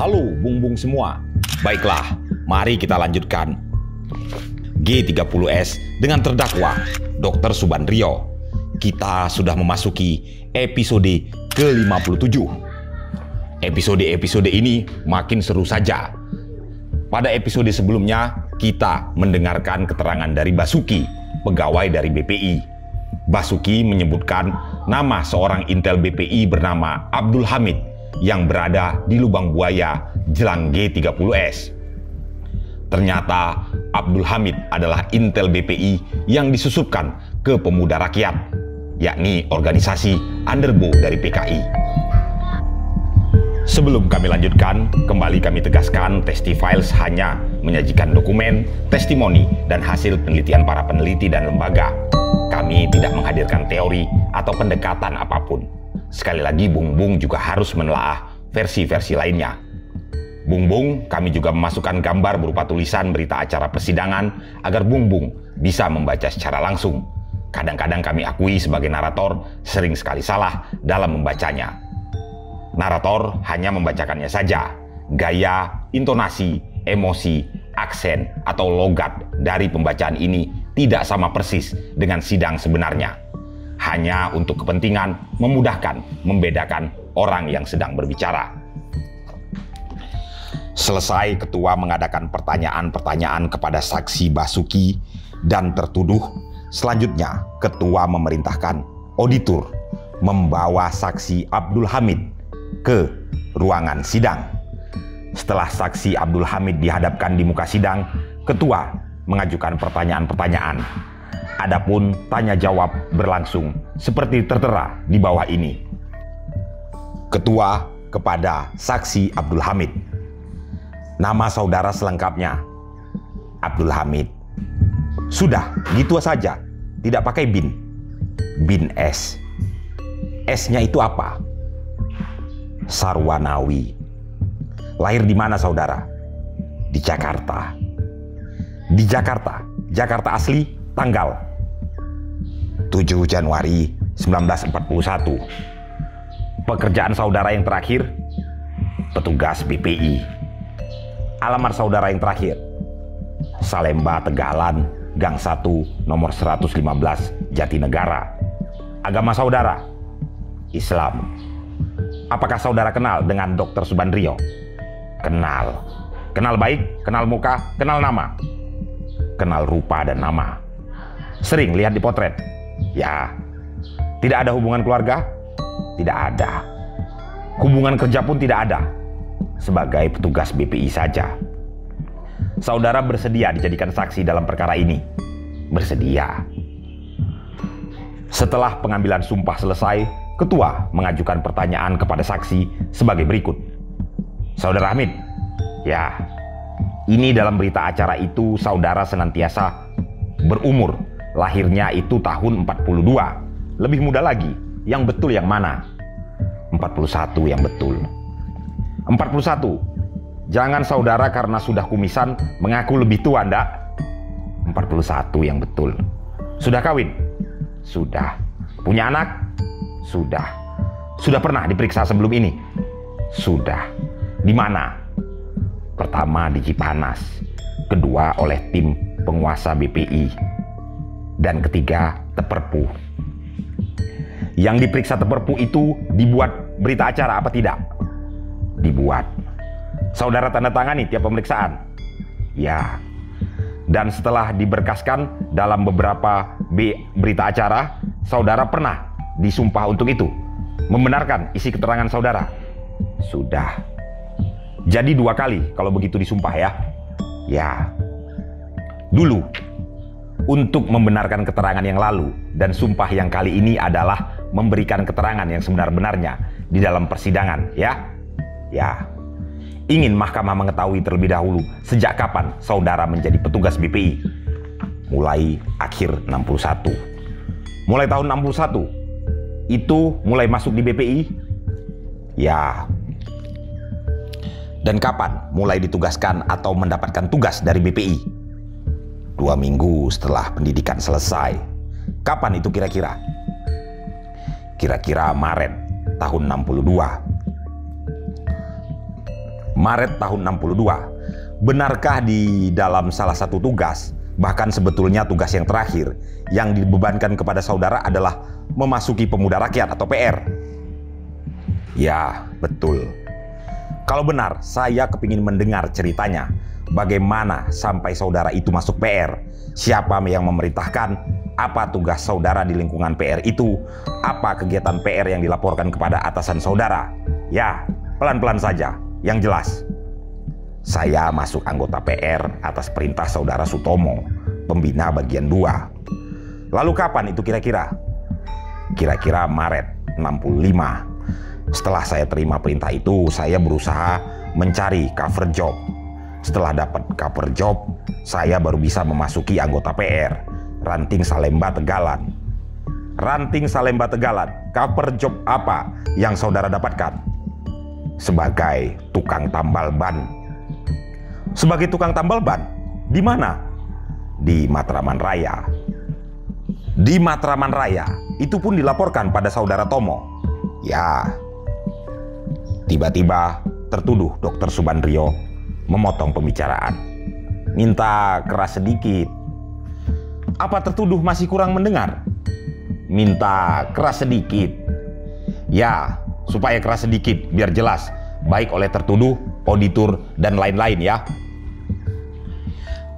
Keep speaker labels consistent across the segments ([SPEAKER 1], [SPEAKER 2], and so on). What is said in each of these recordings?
[SPEAKER 1] Halo bung-bung semua. Baiklah, mari kita lanjutkan G30S dengan terdakwa Dr. Subandrio. Kita sudah memasuki episode ke-57. Episode-episode ini makin seru saja. Pada episode sebelumnya, kita mendengarkan keterangan dari Basuki, pegawai dari BPI. Basuki menyebutkan nama seorang intel BPI bernama Abdul Hamid yang berada di lubang buaya jelang G30S. Ternyata Abdul Hamid adalah intel BPI yang disusupkan ke Pemuda Rakyat, yakni organisasi underbo dari PKI. Sebelum kami lanjutkan, kembali kami tegaskan Testifiles hanya menyajikan dokumen, testimoni, dan hasil penelitian para peneliti dan lembaga. Kami tidak menghadirkan teori atau pendekatan apapun. Sekali lagi, Bung-Bung juga harus menelaah versi-versi lainnya. Bung-Bung, kami juga memasukkan gambar berupa tulisan berita acara persidangan agar Bung-Bung bisa membaca secara langsung. Kadang-kadang kami akui sebagai narator sering sekali salah dalam membacanya. Narator hanya membacakannya saja. Gaya, intonasi, emosi, aksen, atau logat dari pembacaan ini tidak sama persis dengan sidang sebenarnya. Hanya untuk kepentingan memudahkan, membedakan orang yang sedang berbicara. Selesai ketua mengadakan pertanyaan-pertanyaan kepada saksi Basuki dan tertuduh, selanjutnya ketua memerintahkan auditor membawa saksi Abdul Hamid ke ruangan sidang. Setelah saksi Abdul Hamid dihadapkan di muka sidang, ketua mengajukan pertanyaan-pertanyaan. Adapun tanya jawab berlangsung seperti tertera di bawah ini. Ketua kepada saksi Abdul Hamid. Nama saudara selengkapnya Abdul Hamid. Sudah, gitu saja. Tidak pakai bin. Bin S. S-nya itu apa? Sarwanawi. Lahir di mana saudara? Di Jakarta. Di Jakarta. Jakarta asli, tanggal 7 Januari 1941. Pekerjaan saudara yang terakhir, petugas BPI. Alamat saudara yang terakhir, Salemba, Tegalan, Gang 1, nomor 115, Jatinegara. Agama saudara, Islam. Apakah saudara kenal dengan Dr. Subandrio? Kenal. Kenal baik, kenal muka, kenal nama. Kenal rupa dan nama. Sering lihat di potret? Ya. Tidak ada hubungan keluarga? Tidak ada. Hubungan kerja pun tidak ada. Sebagai petugas BPI saja. Saudara bersedia dijadikan saksi dalam perkara ini? Bersedia. Setelah pengambilan sumpah selesai, ketua mengajukan pertanyaan kepada saksi sebagai berikut. Saudara Hamid, ya, ini dalam berita acara itu saudara senantiasa berumur. Lahirnya itu tahun 42. Lebih muda lagi, yang betul yang mana? 41 yang betul. 41. Jangan saudara karena sudah kumisan mengaku lebih tua, ndak? 41 yang betul. Sudah kawin? Sudah. Punya anak? Sudah. Sudah pernah diperiksa sebelum ini? Sudah. Di mana? Pertama di Cipanas, kedua oleh tim penguasa BPI, dan ketiga Teperpu. Yang diperiksa Teperpu itu dibuat berita acara apa tidak? Dibuat. Saudara tanda tangani tiap pemeriksaan? Ya. Dan setelah diberkaskan dalam beberapa berita acara, saudara pernah disumpah untuk itu? Membenarkan isi keterangan saudara? Sudah. Jadi 2 kali kalau begitu disumpah ya? Ya. Dulu, untuk membenarkan keterangan yang lalu dan sumpah yang kali ini adalah memberikan keterangan yang sebenar-benarnya di dalam persidangan ya? Ya. Ingin mahkamah mengetahui terlebih dahulu sejak kapan saudara menjadi petugas BPI? Mulai akhir 61. Mulai tahun 61? Itu mulai masuk di BPI? Ya. Dan kapan mulai ditugaskan atau mendapatkan tugas dari BPI? 2 minggu setelah pendidikan selesai. Kapan itu kira-kira? Kira-kira Maret tahun 62. Maret tahun 62. Benarkah di dalam salah satu tugas, bahkan sebetulnya tugas yang terakhir, yang dibebankan kepada saudara adalah memasuki Pemuda Rakyat atau PR? Ya, betul. Kalau benar, saya kepingin mendengar ceritanya. Bagaimana sampai saudara itu masuk PR? Siapa yang memerintahkan? Apa tugas saudara di lingkungan PR itu? Apa kegiatan PR yang dilaporkan kepada atasan saudara? Ya, pelan-pelan saja. Yang jelas, saya masuk anggota PR atas perintah saudara Sutomo, pembina bagian 2. Lalu kapan itu kira-kira? Kira-kira Maret 65. Setelah saya terima perintah itu, saya berusaha mencari cover job. Setelah dapat cover job, saya baru bisa memasuki anggota PR, Ranting Salemba Tegalan. Ranting Salemba Tegalan, cover job apa yang saudara dapatkan? Sebagai tukang tambal ban. Sebagai tukang tambal ban? Di mana? Di Matraman Raya. Di Matraman Raya, itu pun dilaporkan pada saudara Tomo. Ya. Tiba-tiba tertuduh Dr. Subandrio memotong pembicaraan. Minta keras sedikit. Apa tertuduh masih kurang mendengar? Minta keras sedikit. Ya, supaya keras sedikit biar jelas, baik oleh tertuduh, auditor, dan lain-lain ya.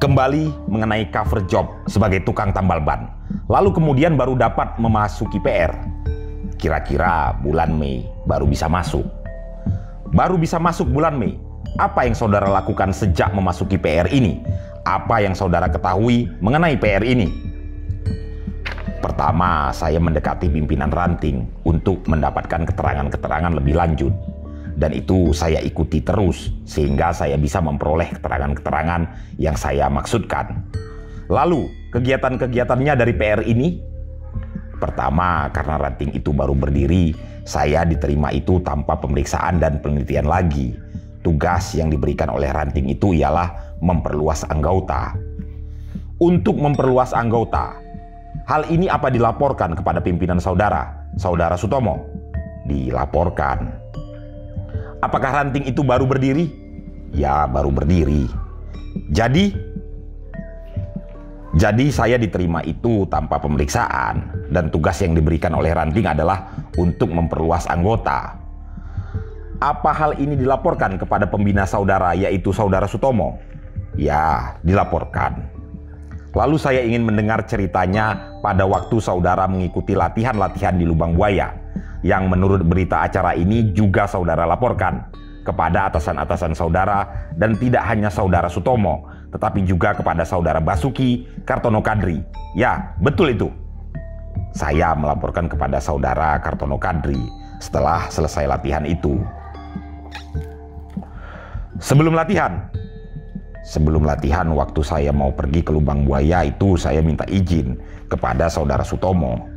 [SPEAKER 1] Kembali mengenai cover job sebagai tukang tambal ban. Lalu kemudian baru dapat memasuki PR. Kira-kira bulan Mei baru bisa masuk. Baru bisa masuk bulan Mei. Apa yang saudara lakukan sejak memasuki PR ini? Apa yang saudara ketahui mengenai PR ini? Pertama, saya mendekati pimpinan ranting untuk mendapatkan keterangan-keterangan lebih lanjut. Dan itu saya ikuti terus, sehingga saya bisa memperoleh keterangan-keterangan yang saya maksudkan. Lalu, kegiatan-kegiatannya dari PR ini? Pertama, karena ranting itu baru berdiri, saya diterima itu tanpa pemeriksaan dan penelitian lagi. Tugas yang diberikan oleh ranting itu ialah memperluas anggota. Untuk memperluas anggota, hal ini apa dilaporkan kepada pimpinan saudara, saudara Sutomo? Dilaporkan. Apakah ranting itu baru berdiri? Ya, baru berdiri. Jadi saya diterima itu tanpa pemeriksaan, dan tugas yang diberikan oleh ranting adalah untuk memperluas anggota. Apa hal ini dilaporkan kepada pembina saudara, yaitu saudara Sutomo? Ya, dilaporkan. Lalu saya ingin mendengar ceritanya pada waktu saudara mengikuti latihan-latihan di Lubang Buaya, yang menurut berita acara ini juga saudara laporkan kepada atasan-atasan saudara, dan tidak hanya saudara Sutomo, tetapi juga kepada saudara Basuki Kartono Kadri. Ya, betul itu. Saya melaporkan kepada saudara Kartono Kadri setelah selesai latihan itu. Sebelum latihan waktu saya mau pergi ke Lubang Buaya itu, saya minta izin kepada saudara Sutomo.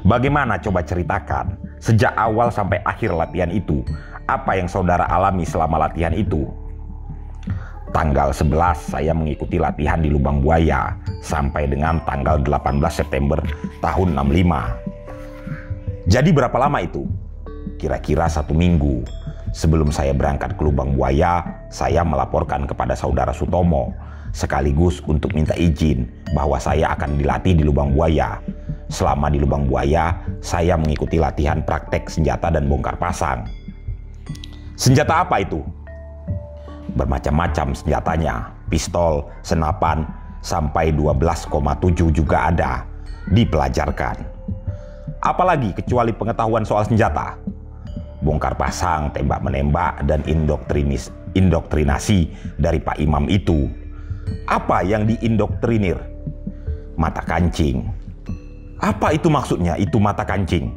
[SPEAKER 1] Bagaimana, coba ceritakan sejak awal sampai akhir latihan itu, apa yang saudara alami selama latihan itu? Tanggal 11 saya mengikuti latihan di Lubang Buaya sampai dengan tanggal 18 September tahun 65. Jadi berapa lama itu? Kira-kira 1 minggu. Sebelum saya berangkat ke Lubang Buaya, saya melaporkan kepada saudara Sutomo, sekaligus untuk minta izin bahwa saya akan dilatih di Lubang Buaya. Selama di Lubang Buaya, saya mengikuti latihan praktek senjata dan bongkar pasang. Senjata apa itu? Bermacam-macam senjatanya, pistol, senapan, sampai 12,7 juga ada, dipelajarkan. Apalagi kecuali pengetahuan soal senjata? Bongkar pasang, tembak-menembak, dan indoktrinasi dari Pak Imam itu. Apa yang diindoktrinir? Mata kancing. Apa itu maksudnya, itu mata kancing?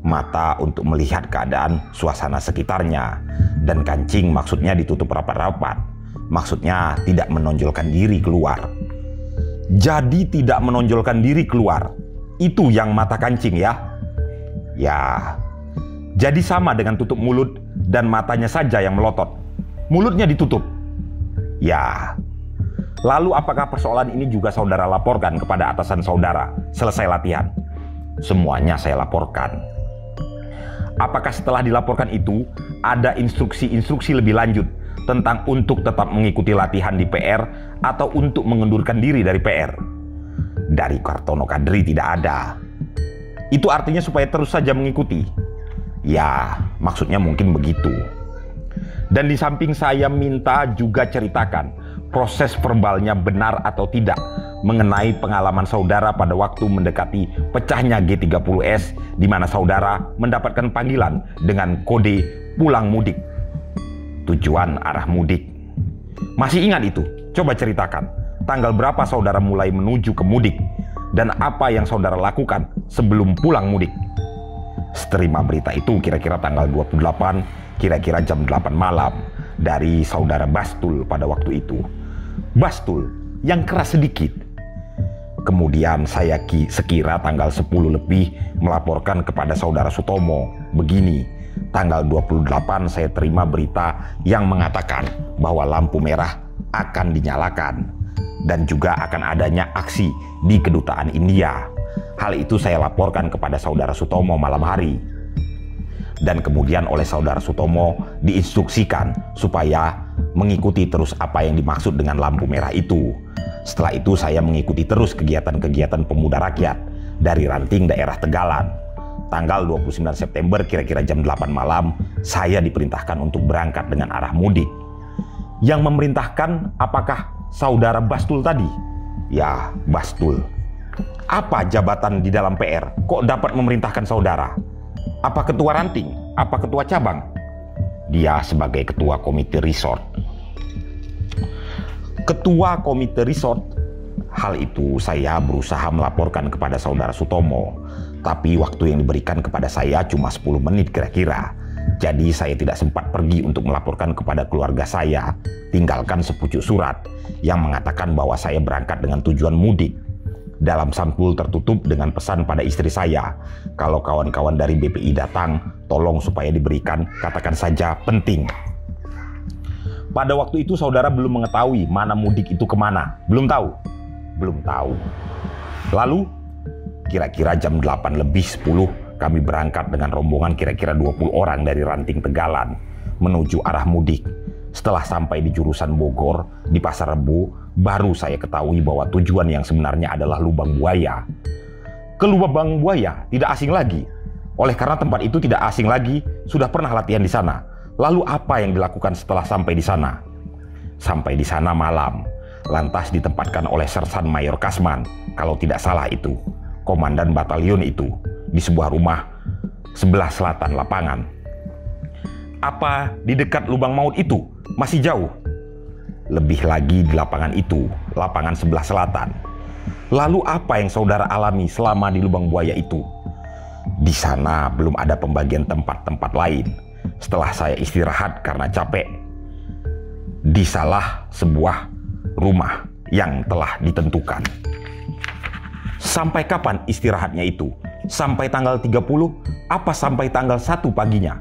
[SPEAKER 1] Mata untuk melihat keadaan suasana sekitarnya, dan kancing maksudnya ditutup rapat-rapat. Maksudnya tidak menonjolkan diri keluar. Jadi tidak menonjolkan diri keluar, itu yang mata kancing ya? Ya. Jadi sama dengan tutup mulut dan matanya saja yang melotot. Mulutnya ditutup. Ya. Lalu apakah persoalan ini juga saudara laporkan kepada atasan saudara selesai latihan? Semuanya saya laporkan. Apakah setelah dilaporkan itu ada instruksi-instruksi lebih lanjut tentang untuk tetap mengikuti latihan di PR atau untuk mengundurkan diri dari PR? Dari Kartono Kadri tidak ada. Itu artinya supaya terus saja mengikuti. Ya, maksudnya mungkin begitu. Dan di samping saya minta juga ceritakan proses verbalnya benar atau tidak mengenai pengalaman saudara pada waktu mendekati pecahnya G30S, di mana saudara mendapatkan panggilan dengan kode pulang mudik. Tujuan arah mudik. Masih ingat itu? Coba ceritakan. Tanggal berapa saudara mulai menuju ke mudik? Dan apa yang saudara lakukan sebelum pulang mudik? Seterima berita itu kira-kira tanggal 28, kira-kira jam 8 malam dari saudara Bastul pada waktu itu. Bastul yang keras sedikit. Kemudian saya sekira tanggal 10 lebih melaporkan kepada saudara Sutomo. Begini, tanggal 28 saya terima berita yang mengatakan bahwa lampu merah akan dinyalakan dan juga akan adanya aksi di kedutaan India. Hal itu saya laporkan kepada saudara Sutomo malam hari. Dan kemudian oleh saudara Sutomo diinstruksikan supaya mengikuti terus apa yang dimaksud dengan lampu merah itu. Setelah itu saya mengikuti terus kegiatan-kegiatan pemuda rakyat dari ranting daerah Tegalan. Tanggal 29 September kira-kira jam 8 malam saya diperintahkan untuk berangkat dengan arah mudik. Yang memerintahkan apakah saudara Bastul tadi? Ya, Bastul. Apa jabatan di dalam PR? Kok dapat memerintahkan saudara? Apa ketua ranting? Apa ketua cabang? Dia sebagai ketua komite resort. Ketua komite resort. Hal itu saya berusaha melaporkan kepada saudara Sutomo, tapi waktu yang diberikan kepada saya cuma 10 menit kira-kira. Jadi saya tidak sempat pergi untuk melaporkan kepada keluarga saya, tinggalkan sepucuk surat yang mengatakan bahwa saya berangkat dengan tujuan mudik. Dalam sampul tertutup dengan pesan pada istri saya, kalau kawan-kawan dari BPI datang, tolong supaya diberikan, katakan saja penting. Pada waktu itu saudara belum mengetahui mana mudik itu kemana. Belum tahu? Belum tahu. Lalu kira-kira jam 8 lebih 10 kami berangkat dengan rombongan kira-kira 20 orang dari ranting Tegalan menuju arah mudik. Setelah sampai di jurusan Bogor di Pasar Rebo, baru saya ketahui bahwa tujuan yang sebenarnya adalah Lubang Buaya. Ke Lubang Buaya tidak asing lagi. Oleh karena tempat itu tidak asing lagi, sudah pernah latihan di sana. Lalu apa yang dilakukan setelah sampai di sana? Sampai di sana malam, lantas ditempatkan oleh Sersan Mayor Kasman, kalau tidak salah itu, komandan batalion itu, di sebuah rumah sebelah selatan lapangan. Apa di dekat lubang maut itu? Masih jauh? Lebih lagi di lapangan itu, lapangan sebelah selatan. Lalu apa yang saudara alami selama di Lubang Buaya itu? Di sana belum ada pembagian tempat-tempat lain. Setelah saya istirahat karena capek di salah sebuah rumah yang telah ditentukan. Sampai kapan istirahatnya itu? Sampai tanggal 30? Apa sampai tanggal 1 paginya?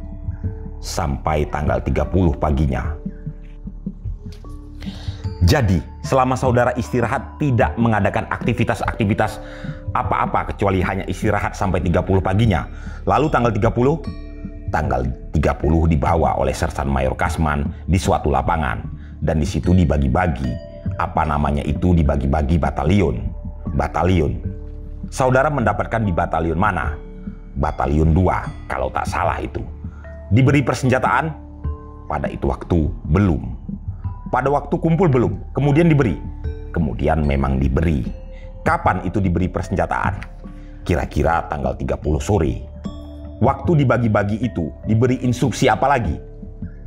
[SPEAKER 1] Sampai tanggal 30 paginya. Jadi, selama saudara istirahat tidak mengadakan aktivitas-aktivitas apa-apa kecuali hanya istirahat sampai 30 paginya. Lalu tanggal 30? Tanggal 30 dibawa oleh Sersan Mayor Kasman di suatu lapangan. Dan di situ dibagi-bagi. Apa namanya itu, dibagi-bagi batalion. Batalion. Saudara mendapatkan di batalion mana? Batalion 2, kalau tak salah itu. Diberi persenjataan? Pada itu waktu belum. Pada waktu kumpul belum, kemudian diberi. Kemudian memang diberi. Kapan itu diberi persenjataan? Kira-kira tanggal 30 sore. Waktu dibagi-bagi itu diberi instruksi apa lagi?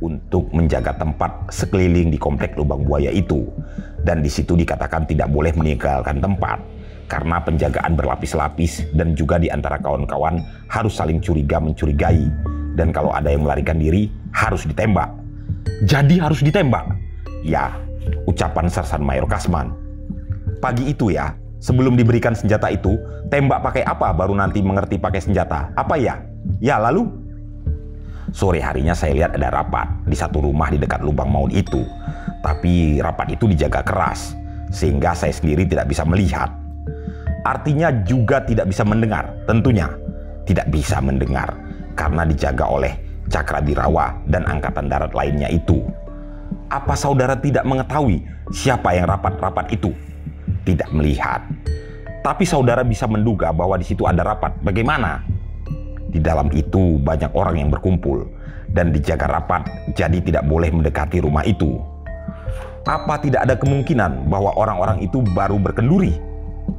[SPEAKER 1] Untuk menjaga tempat sekeliling di komplek Lubang Buaya itu. Dan di situ dikatakan tidak boleh meninggalkan tempat. Karena penjagaan berlapis-lapis dan juga di antara kawan-kawan harus saling curiga-mencurigai. Dan kalau ada yang melarikan diri harus ditembak. Jadi harus ditembak. Ya, ucapan Sersan Mayor Kasman. Pagi itu ya, sebelum diberikan senjata itu, tembak pakai apa baru nanti mengerti pakai senjata? Apa ya? Ya, lalu? Sore harinya saya lihat ada rapat di satu rumah di dekat lubang maut itu. Tapi rapat itu dijaga keras, sehingga saya sendiri tidak bisa melihat. Artinya juga tidak bisa mendengar, tentunya. Tidak bisa mendengar, karena dijaga oleh Cakradirawa dan Angkatan Darat lainnya itu. Apa saudara tidak mengetahui siapa yang rapat-rapat itu? Tidak melihat. Tapi saudara bisa menduga bahwa di situ ada rapat. Bagaimana? Di dalam itu banyak orang yang berkumpul dan dijaga rapat, jadi tidak boleh mendekati rumah itu. Apa tidak ada kemungkinan bahwa orang-orang itu baru berkenduri?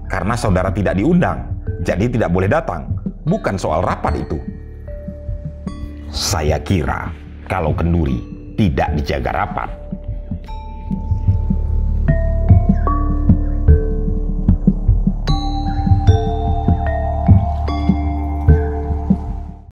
[SPEAKER 1] Karena saudara tidak diundang, jadi tidak boleh datang. Bukan soal rapat itu. Saya kira kalau kenduri tidak dijaga rapat,